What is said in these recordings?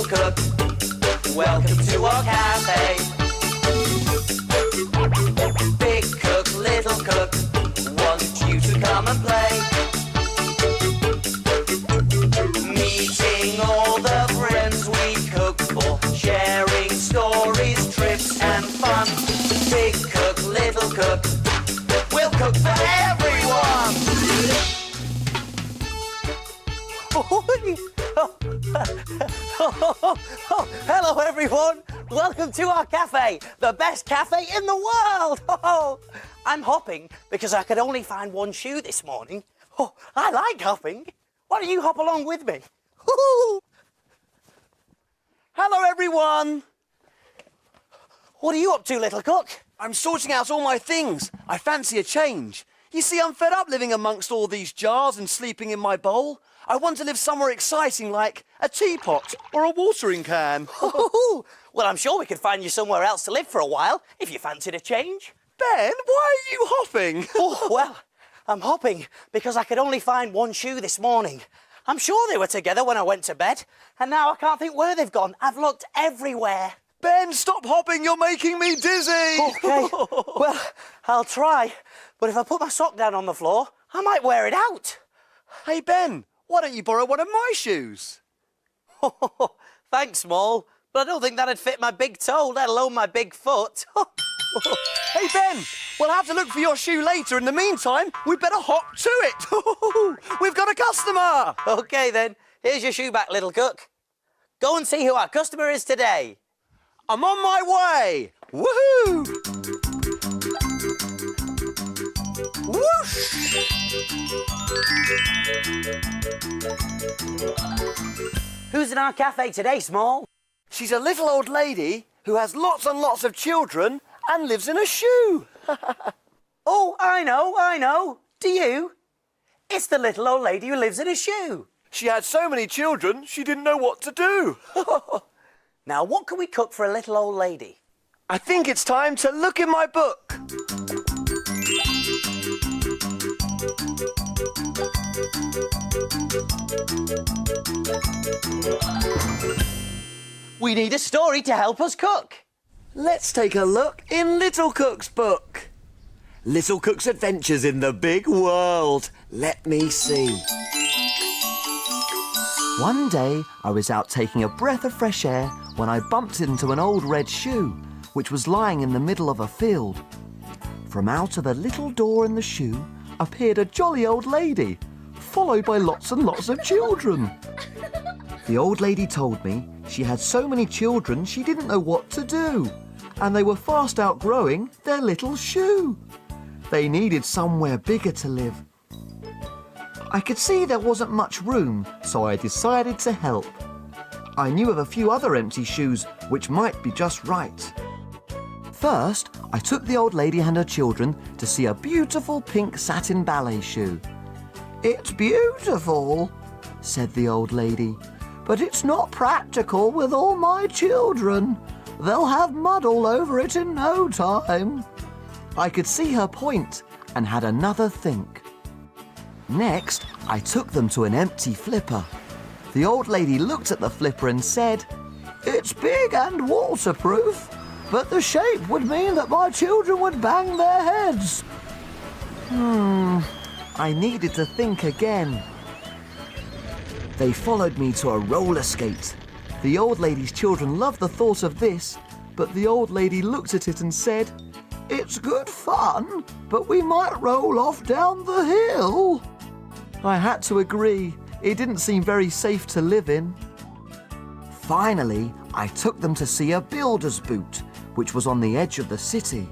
little cook. Welcome to our cafe. Big cook, little cook, want you to come and play. Meeting all the friends we cook for, sharing stories, trips and fun. Big cook, little cook, we'll cook for everyone. Hello everyone, welcome to our cafe, the best cafe in the world. I'm hopping because I could only find one shoe this morning. I like hopping. Why don't you hop along with me? Hello, everyone. What are you up to, little cook? I'm sorting out all my things. I fancy a change. You see, I'm fed up living amongst all these jars and sleeping in my bowl. I want to live somewhere exciting like a teapot or a watering can. Well, I'm sure we could find you somewhere else to live for a while if you fancied a change. Ben, why are you hopping? Well, I'm hopping because I could only find one shoe this morning. I'm sure they were together when I went to bed, and now I can't think where they've gone. I've looked everywhere. Ben, stop hopping. You're making me dizzy. OK. Well, I'll try, but if I put my sock down on the floor, I might wear it out. Hey, Ben, why don't you borrow one of my shoes? Thanks, Small, but I don't think that'd fit my big toe, let alone my big foot. Hey, Ben, we'll have to look for your shoe later. In the meantime, we'd better hop to it. We've got a customer. OK, then. Here's your shoe back, little cook. Go and see who our customer is today. I'm on my way. Woohoo! Whoosh! Who's in our cafe today, Small? She's a little old lady who has lots and lots of children and lives in a shoe. Oh, I know. Do you? It's the little old lady who lives in a shoe. She had so many children, she didn't know what to do. Now, what can we cook for a little old lady? I think it's time to look in my book. We need a story to help us cook. Let's take a look in Little Cook's book. Little Cook's Adventures in the Big World. Let me see. One day, I was out taking a breath of fresh air when I bumped into an old red shoe, which was lying in the middle of a field. From out of a little door in the shoe appeared a jolly old lady, followed by lots and lots of children. The old lady told me she had so many children she didn't know what to do, and they were fast outgrowing their little shoe. They needed somewhere bigger to live. I could see there wasn't much room, so I decided to help. I knew of a few other empty shoes which might be just right. First, I took the old lady and her children to see a beautiful pink satin ballet shoe. "It's beautiful," said the old lady, "but it's not practical with all my children. They'll have mud all over it in no time." I could see her point and had another think. Next, I took them to an empty flipper. The old lady looked at the flipper and said, "It's big and waterproof, but the shape would mean that my children would bang their heads." I needed to think again. They followed me to a roller skate. The old lady's children loved the thought of this, but the old lady looked at it and said, "It's good fun, but we might roll off down the hill." I had to agree. It didn't seem very safe to live in. Finally, I took them to see a builder's boot, which was on the edge of the city.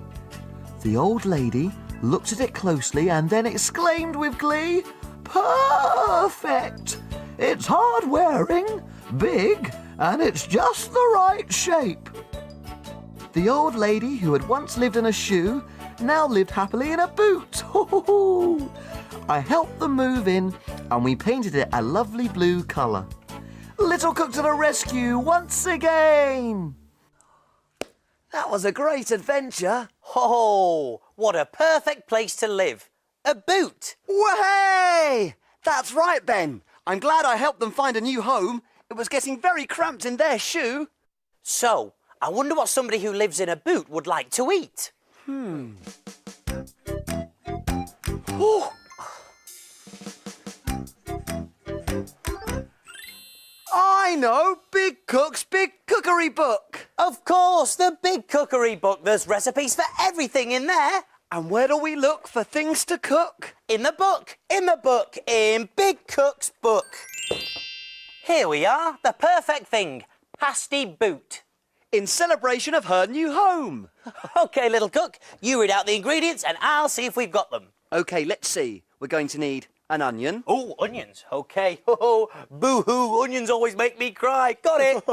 The old lady looked at it closely and then exclaimed with glee, "Perfect! It's hard-wearing, big, and it's just the right shape." The old lady who had once lived in a shoe now lived happily in a boot. I helped them move in and we painted it a lovely blue colour. Little Cook to the rescue once again! That was a great adventure. Oh, what a perfect place to live. A boot. Wahey! That's right, Ben. I'm glad I helped them find a new home. It was getting very cramped in their shoe. So, I wonder what somebody who lives in a boot would like to eat. Ooh. I know! Big Cook's Big Cookery book! Of course, the Big Cookery book. There's recipes for everything in there. And where do we look for things to cook? In the book, in Big Cook's book. Here we are, the perfect thing, Pasty Boot. In celebration of her new home. OK, little cook, you read out the ingredients and I'll see if we've got them. OK, let's see. We're going to need an onion. Oh, onions, OK. Oh, boo-hoo, onions always make me cry. Got it.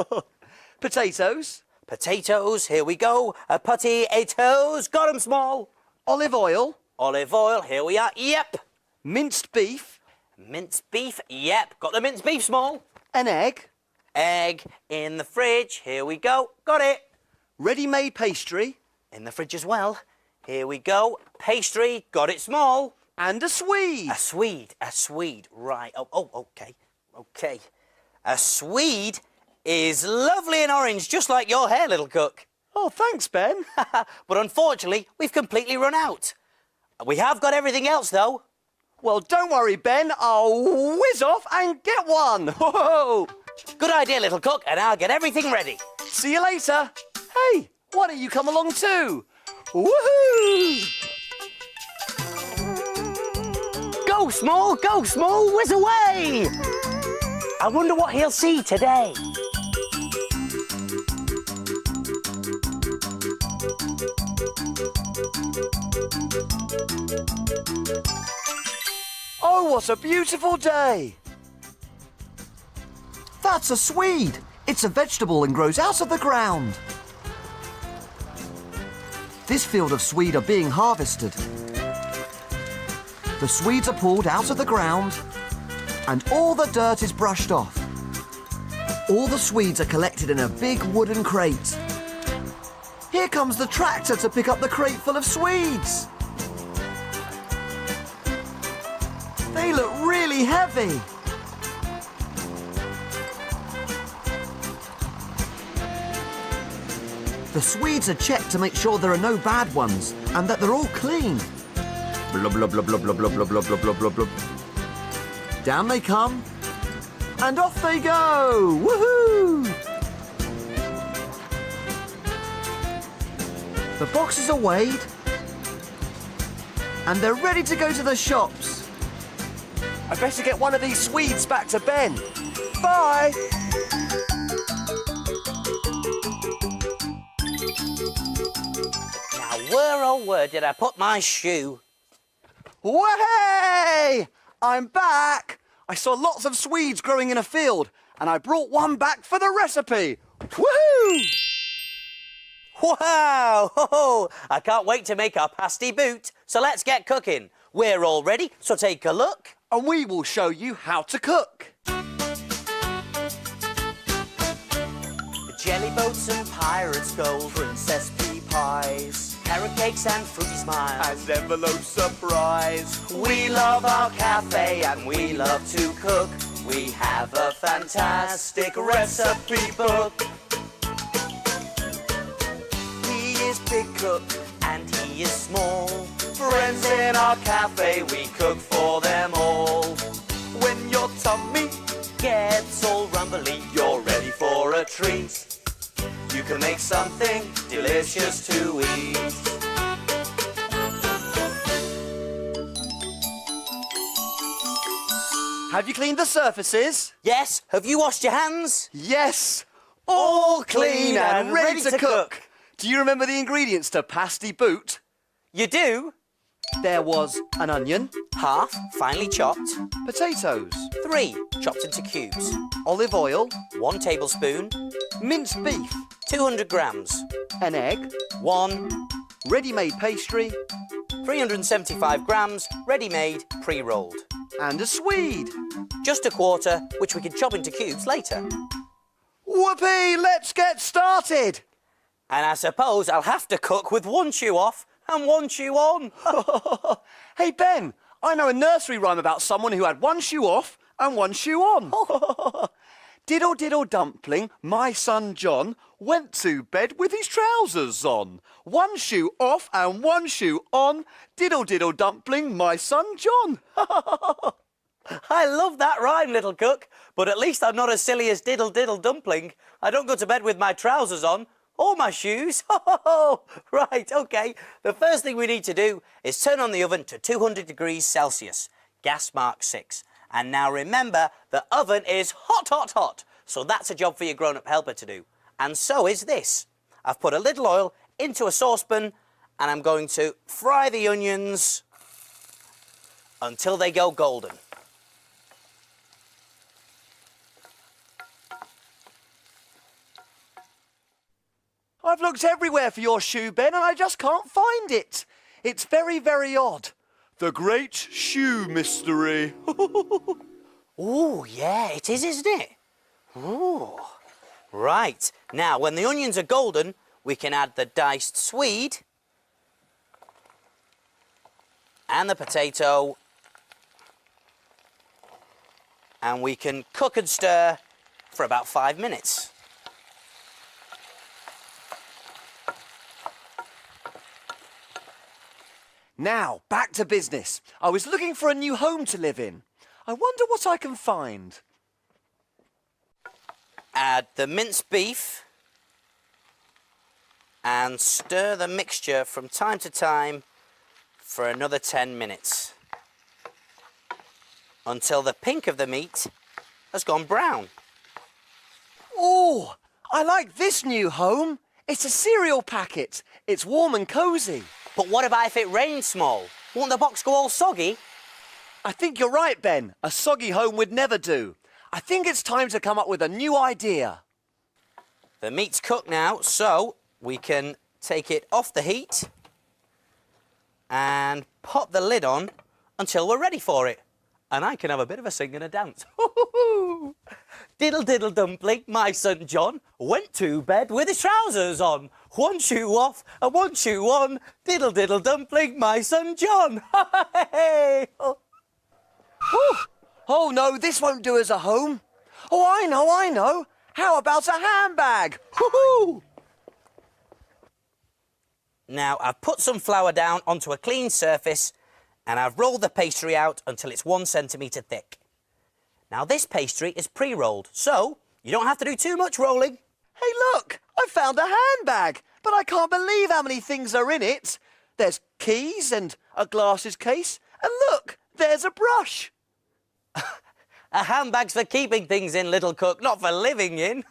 Potatoes. Potatoes, here we go. Potatoes, got 'em small. Olive oil. Olive oil, here we are. Yep. Minced beef. Minced beef, yep. Got the minced beef small. An egg. Egg in the fridge, here we go. Got it. Ready-made pastry. In the fridge as well. Here we go. Pastry, got it small. And a Swede. A Swede, right. Oh, OK. OK. A Swede is lovely and orange, just like your hair, little cook. Oh, thanks, Ben. But unfortunately, we've completely run out. We have got everything else, though. Well, don't worry, Ben. I'll whiz off and get one. Whoa! Good idea, little cook, and I'll get everything ready. See you later. Hey, why don't you come along too? Woohoo! Go, Small, whiz away! I wonder what he'll see today. Oh, what a beautiful day. That's a swede. It's a vegetable and grows out of the ground. This field of swede are being harvested. The swedes are pulled out of the ground and all the dirt is brushed off. All the swedes are collected in a big wooden crate. Here comes the tractor to pick up the crate full of swedes. They look really heavy. The swedes are checked to make sure there are no bad ones and that they're all clean. Blub, blub, blub, blub, blub, blub, blub, blub, blub, blub, blub, blub. Down they come, and off they go! Woohoo! The boxes are weighed, and they're ready to go to the shops. I better get one of these Swedes back to Ben. Bye! Now, where, oh, where did I put my shoe? Way! I'm back! I saw lots of Swedes growing in a field, and I brought one back for the recipe. Woohoo! Wow! Ho-ho. I can't wait to make our pasty boot. So let's get cooking. We're all ready, so take a look. And we will show you how to cook. Jelly boats and pirates' gold, princess pea pies, carrot cakes and fruity smiles, As envelope surprise. We love our cafe and we love to cook. We have a fantastic recipe book. He is big cook and he is small. Friends in our cafe, we cook for them all. When your tummy Gets all rumbly, you're ready for a treat. You can make something delicious to eat. Have you cleaned the surfaces? Yes, have you washed your hands? Yes! All clean and ready to cook. Do you remember the ingredients to Pasty Boot? You do? There was an onion, Half, finely chopped. potatoes, 3, chopped into cubes. olive oil, 1 tablespoon. minced beef, 200 grams. an egg, 1, ready-made pastry, 375 grams, ready-made, pre-rolled. and a Swede. Just a quarter, which we can chop into cubes later. Whoopee! Let's get started! And I suppose I'll have to cook with one shoe off and one shoe on. Hey, Ben, I know a nursery rhyme about someone who had one shoe off and one shoe on. Diddle diddle dumpling, my son John, went to bed with his trousers on. One shoe off and one shoe on. Diddle diddle dumpling, my son John. I love that rhyme, little cook, but at least I'm not as silly as Diddle Diddle Dumpling. I don't go to bed with my trousers on or my shoes. Right, OK. The first thing we need to do is turn on the oven to 200 degrees Celsius, gas mark 6. And now remember, the oven is hot, hot, hot. So that's a job for your grown-up helper to do. And so is this. I've put a little oil into a saucepan and I'm going to fry the onions until they go golden. I've looked everywhere for your shoe, Ben, and I just can't find it. It's very, very odd. The Great Shoe Mystery. Ooh, yeah, it is, isn't it? Ooh. Right. Now, when the onions are golden, we can add the diced swede and the potato, and we can cook and stir for about 5 minutes. Now, back to business. I was looking for a new home to live in. I wonder what I can find. Add the minced beef and stir the mixture from time to time for another 10 minutes until the pink of the meat has gone brown. Oh, I like this new home. It's a cereal packet. It's warm and cosy. But what about if it rains small? Won't the box go all soggy? I think you're right, Ben. A soggy home would never do. I think it's time to come up with a new idea. The meat's cooked now, so we can take it off the heat and pop the lid on until we're ready for it. And I can have a bit of a sing and a dance. Diddle diddle dumpling, my son John, went to bed with his trousers on. One shoe off and one shoe on. Diddle diddle dumpling, my son John. Oh no, this won't do as a home. Oh, I know. How about a handbag? Woohoo! Now, I've put some flour down onto a clean surface and I've rolled the pastry out until it's 1 centimetre thick. Now, this pastry is pre-rolled, so you don't have to do too much rolling. Hey, look! I found a handbag, but I can't believe how many things are in it. There's keys and a glasses case, and look, there's a brush. A handbag's for keeping things in, little cook, not for living in.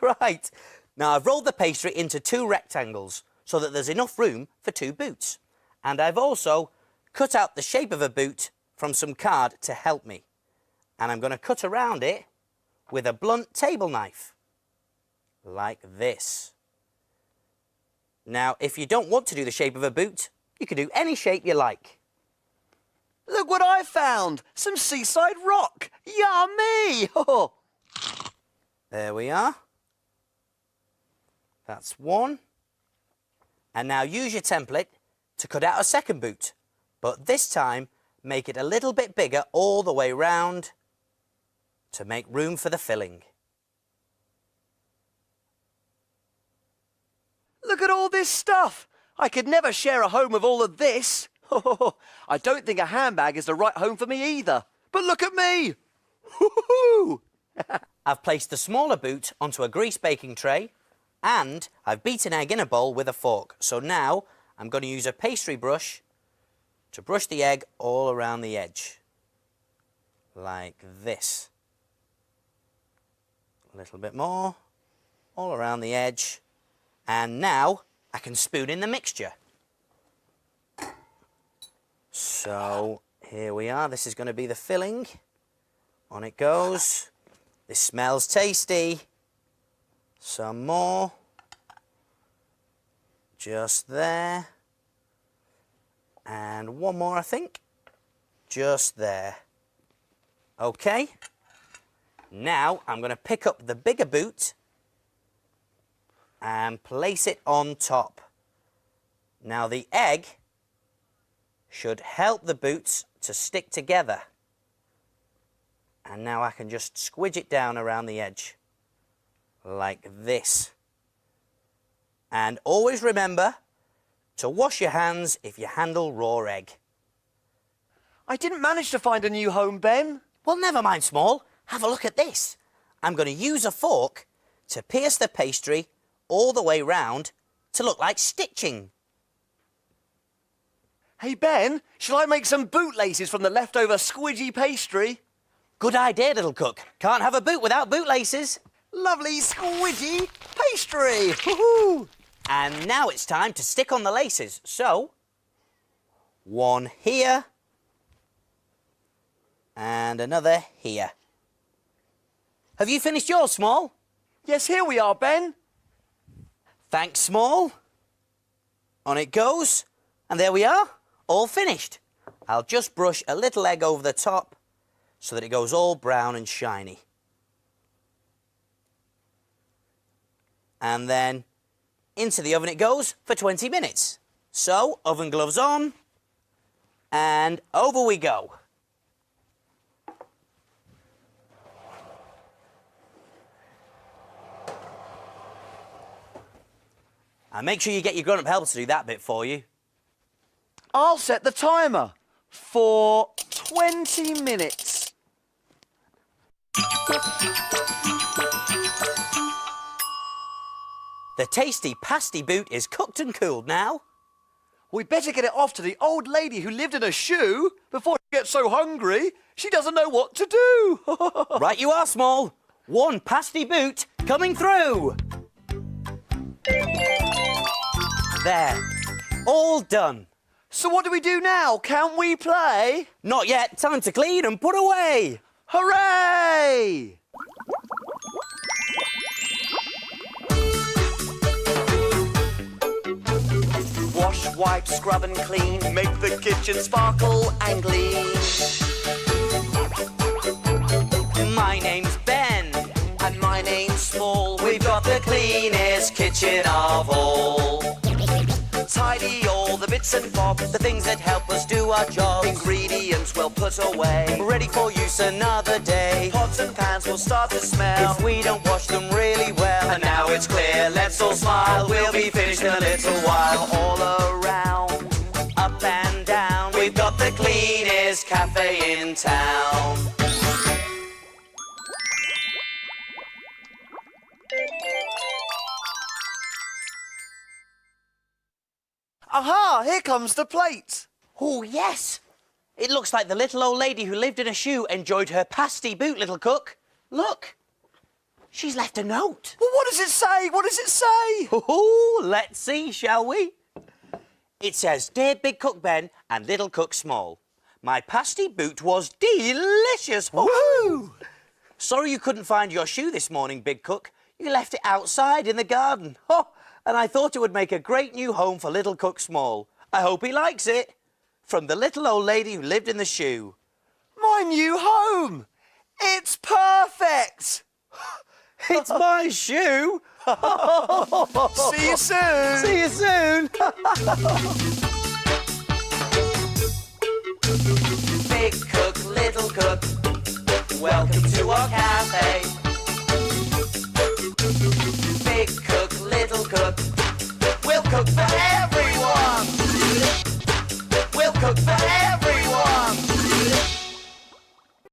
Right. Now, I've rolled the pastry into 2 rectangles so that there's enough room for 2 boots. And I've also cut out the shape of a boot from some card to help me. And I'm going to cut around it with a blunt table knife, like this. Now, if you don't want to do the shape of a boot, you can do any shape you like. Look what I found! Some seaside rock! Yummy! There we are. That's one. And now use your template to cut out a second boot, but this time make it a little bit bigger all the way round to make room for the filling. Look at all this stuff! I could never share a home with all of this. I don't think a handbag is the right home for me either. But look at me! I've placed the smaller boot onto a grease baking tray and I've beaten egg in a bowl with a fork. So now I'm going to use a pastry brush to brush the egg all around the edge. Like this. A little bit more, all around the edge. And now I can spoon in the mixture. So here we are. This is going to be the filling. On it goes. This smells tasty. Some more. Just there. And one more, I think. Just there. Okay. Now I'm going to pick up the bigger boot and place it on top. Now the egg should help the boots to stick together. And now I can just squidge it down around the edge. Like this. And always remember to wash your hands if you handle raw egg. I didn't manage to find a new home, Ben. Well, never mind, Small. Have a look at this. I'm going to use a fork to pierce the pastry all the way round to look like stitching. Hey, Ben, shall I make some bootlaces from the leftover squidgy pastry? Good idea, little cook. Can't have a boot without bootlaces. Lovely squidgy pastry! Woohoo! And now it's time to stick on the laces. So, one here and another here. Have you finished yours, Small? Yes, here we are, Ben. Thanks, Small. On it goes. And there we are, all finished. I'll just brush a little egg over the top so that it goes all brown and shiny. And then into the oven it goes for 20 minutes. So, oven gloves on, and over we go. And make sure you get your grown-up helper to do that bit for you. I'll set the timer for 20 minutes. The tasty Pasty Boot is cooked and cooled now. We'd better get it off to the old lady who lived in a shoe before she gets so hungry she doesn't know what to do. Right you are, Small. One Pasty Boot coming through. There. All done. So what do we do now? Can we play? Not yet. Time to clean and put away. Hooray! Wash, wipe, scrub and clean. Make the kitchen sparkle and gleam. My name's Ben. And my name's Small. We've got the cleanest kitchen of all. Tidy all the bits and bobs. The things that help us do our jobs. Ingredients well put away. Ready for use another day. Pots and pans will start to smell If we don't wash them really well. And now it's clear, let's all smile. We'll be finished in a little while. All around, Up and down. we've got the cleanest cafe in town. Aha! Here comes the plate. Oh, yes. It looks like the little old lady who lived in a shoe enjoyed her Pasty Boot, little cook. Look. She's left a note. Well, what does it say? What does it say? Oh, let's see, shall we? It says, Dear Big Cook Ben and Little Cook Small, my Pasty Boot was delicious. Woohoo! Sorry you couldn't find your shoe this morning, Big Cook. You left it outside in the garden. Oh, and I thought it would make a great new home for Little Cook Small. I hope he likes it. From the little old lady who lived in the shoe. My new home! It's perfect! It's my shoe. See you soon! See you soon. Big cook, little cook, welcome to our cafe. Big cook, little cook, we'll cook for everyone.